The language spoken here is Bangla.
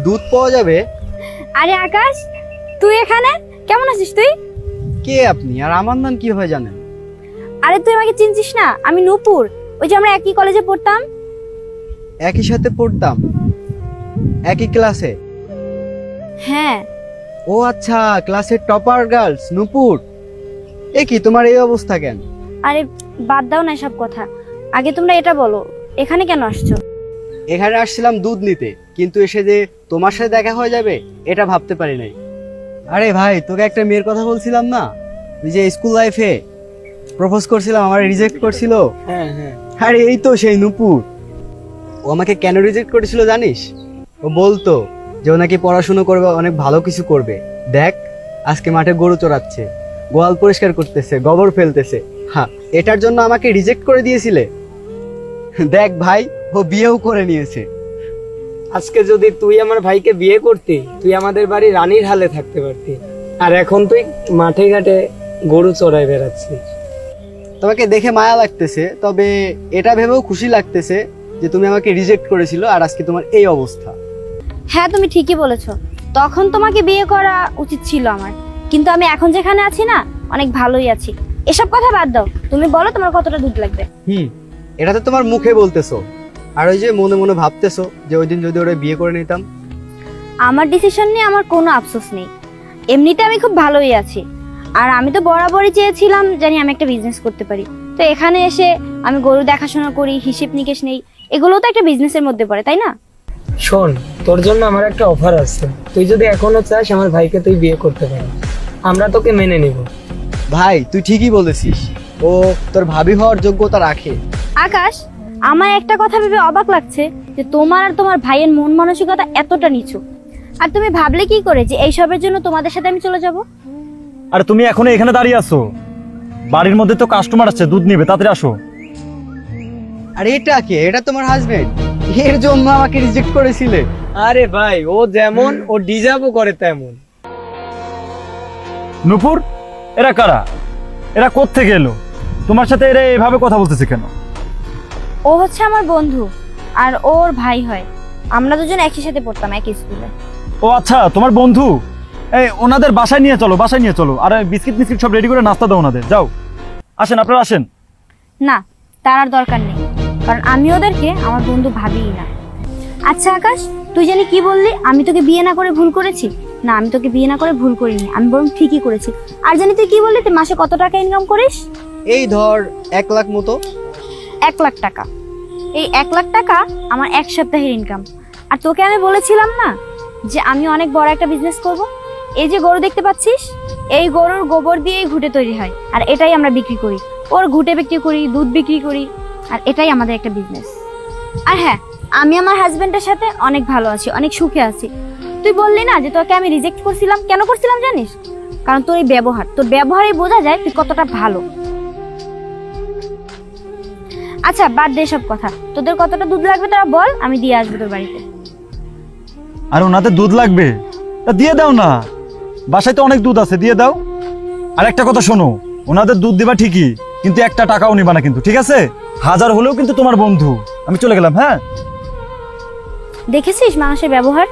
দুধ পাওয়া যাবে? আরে আকাশ, তুই এখানে? কেমন আছিস তুই? কে আপনি আর আমার নাম কিভাবে জানেন? আরে তুই আমাকে চিনছিস না? আমি নূপুর, ওই যে আমরা একই কলেজে পড়তাম। একই সাথে পড়তাম, একই ক্লাসে? হ্যাঁ। ও আচ্ছা, ক্লাসের টপার গার্লস নূপুর। এ কি তোমার এই অবস্থা কেন? আরে বাদ দাও না সব কথা, আগে তোমরা এটা বলো, এখানে কেন আসছো? এখানে আসছিলাম দুধ নিতে, কিন্তু এসে যে তোমার সাথে দেখা হয়ে যাবে এটা ভাবতে পারি নাই। আরে ভাই, তোকে একটা মেয়ের কথা বলছিলাম না, তুই যে স্কুল লাইফে প্রপোজ করছিলাম, আমার রিজেক্ট করছিল। হ্যাঁ হ্যাঁ। আরে এই তো সেই নূপুর। ও আমাকে কেন রিজেক্ট করেছিল জানিস? ও বলতো যে ও নাকি পড়াশুনো করবে, অনেক ভালো কিছু করবে। দেখ, আজকে মাঠে গরু চড়াচ্ছে, গোয়াল পরিষ্কার করতেছে, গোবর ফেলতেছে। হ্যাঁ, এটার জন্য আমাকে রিজেক্ট করে দিয়েছিলে? দেখ ভাই, ও বিয়েও করে নিয়েছে। আজকে যদি তুই আমার ভাইকে বিয়ে করতি, তুই আমাদের বাড়ি রানীর হালে থাকতে পারতি, আর এখন তুই মাঠে ঘাটে গরু চড়াই বেড়াচ্ছিস। তোমাকে দেখে মায়া লাগতেছে, তবে এটা ভেবেও খুশি লাগতেছে যে তুমি আমাকে রিজেক্ট করেছিল আর আজকে তোমার এই অবস্থা। হ্যাঁ, তুমি ঠিকই বলেছো, তখন তোমাকে বিয়ে করা উচিত ছিল আমার, কিন্তু আমি এখন যেখানে আছি না, অনেক ভালোই আছি। এসব কথা বাদ দাও, তুমি বলো তোমার কতটা দুধ লাগবে? এটা তো তোমার মুখে বলতেছো, আর ওই যে মনে মনে ভাবতেছো যে ওই দিন যদি ওরা বিয়ে করে নিতাম। আমার ডিসিশন নিয়ে আমার কোনো আফসোস নেই, এমনিতে আমি খুব ভালোই আছি। আর আমি তো বরাবরই চেয়েছিলাম জানি আমি একটা বিজনেস করতে পারি, তো এখানে এসে আমি গরু দেখাশোনা করি, হিসেব নিকেশ নেই, এগুলোও তো একটা বিজনেসের মধ্যে পড়ে, তাই না? শোন, তোর জন্য আমার একটা অফার আছে, তুই যদি এখনো চাস আমার ভাইকে তুই বিয়ে করতে পারিস, আমরা তোকে মেনে নিব। ভাই, তুই ঠিকই বলেছিস, ও তোর ভাবি হওয়ার যোগ্যতা রাখে। আকাশ, আমার একটা কথা ভেবে অবাক লাগছে যে তোমার আর তোমার ভাইয়ের মন মানসিকতা এতটা নিচু। আর তুমি ভাবলে কি করে যে এইসবের জন্য তোমাদের সাথে আমি চলে যাব? আর তুমি এখনো এখানে দাঁড়িয়ে আছো? বাড়ির মধ্যে তো কাস্টমার আছে, দুধ নিবে, তাড়াতাড়ি আসো। আর এটা কে? এটা তোমার হাজবেন্ড? এর জন্য আমাকে রিজেক্ট করেছিলে? আরে ভাই, ও যেমন ও ডিজার্ভও করে তেমন। নূপুর, এরা কারা? এরা কোত্থেকে এলো? তোমার সাথে এরা এভাবে কথা বলতেছে কেন? ও হচ্ছে আমার বন্ধু, আর ওর ভাই হয়। আমরা দুজন একই সাথে পড়তাম, একই স্কুলে। ও আচ্ছা, তোমার বন্ধু। এই ওনাদের বাসায় নিয়ে চলো, বাসায় নিয়ে চলো, আর বিস্কিট মিস্কিট সব রেডি করে নাস্তা দাও ওনাদের। যাও, আসেন, আপনারা আসেন। না, তার আর দরকার নেই, কারণ আমি ওদেরকে আমার বন্ধু ভাবিই না। আচ্ছা আকাশ, তুই জানি কি বললি, আমি তোকে বিয়ে না করে ভুল করেছি? না, আমি তোকে বিয়ে না করে ভুল করিনি, আমি বরং ঠিকই করেছি। আর জানি তুই কি বললি, তুই মাসে কত টাকা ইনকাম করিস? এই ধর 1 লাখ মতো। 1 লাখ টাকা? এই 1 লাখ টাকা আমার 1 সপ্তাহের ইনকাম। আর তোকে আমি বলেছিলাম না যে আমি অনেক বড় একটা বিজনেস করব? এই যে গরু দেখতে পাচ্ছিস, এই গরুর গোবর দিয়েই ঘুঁটে তৈরি হয়, আর এটাই আমরা বিক্রি করি। ওর ঘুঁটে বিক্রি করি, দুধ বিক্রি করি, আর এটাই আমাদের একটা বিজনেস। আর হ্যাঁ, আমি আমার হাজবেন্ডের সাথে অনেক ভালো আছি, অনেক সুখে আছি। তুই বললি না যে তোকে আমি রিজেক্ট করছিলাম, কেন করছিলাম জানিস? কারণ তোর এই ব্যবহার, তোর ব্যবহারেই বোঝা যায় তুই কতটা ভালো। আচ্ছা বাদ দে সব কথা, তোদের কতটা দুধ লাগবে তারা বল, আমি দিয়ে আসবো তোর বাড়িতে। আর ওনাদের দুধ লাগবে, তা দিয়ে দাও না, বাসায় তো অনেক দুধ আছে, দিয়ে দাও। আর একটা কথা শোনো, ওনাদের দুধ দিবা ঠিকই, কিন্তু একটা টাকাও নিবা না কিন্তু, ঠিক আছে? 1000 হলেও কিন্তু তোমার বন্ধু। আমি চলে গেলাম, হ্যাঁ? দেখেছিস মানুষের ব্যবহার?